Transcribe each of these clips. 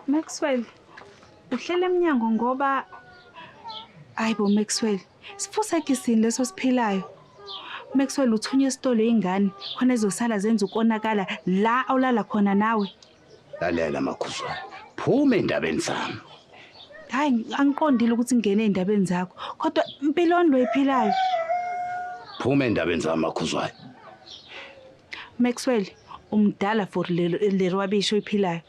Maxwell, uhlela eminyango ngoba ayibo Maxwell, sifusa kisini leso siphilayo. Maxwell uthunya esitolo izingane khona ezosala zenza ukonakala la awulala khona nawe. Lalela Makhuzwayo. Phuma endabeni zami. Hayi angiqondile ukuthi ngene ezindabeni zakho. Kodwa impilo lo iphilayo. Phuma endabeni zami Makhuzwayo. Maxwell, umdala for le rwabisho iphilayo.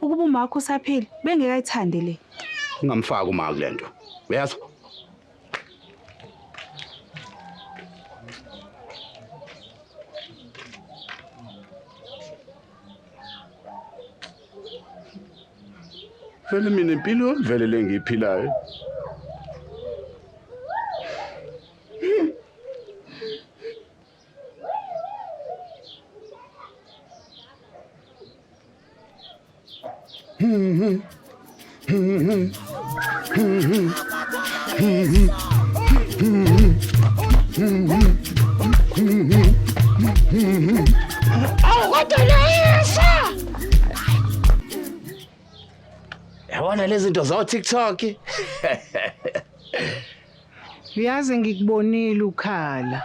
Ukuba umakho usaphila bengekayithande le. Ungamfaka uma kulento. Uyazwa? Vele mina impilo vele lengiphilayo. Awukodolisa. Yabona lezi zinto za TikTok. Uyazi ngikubonile ukhala.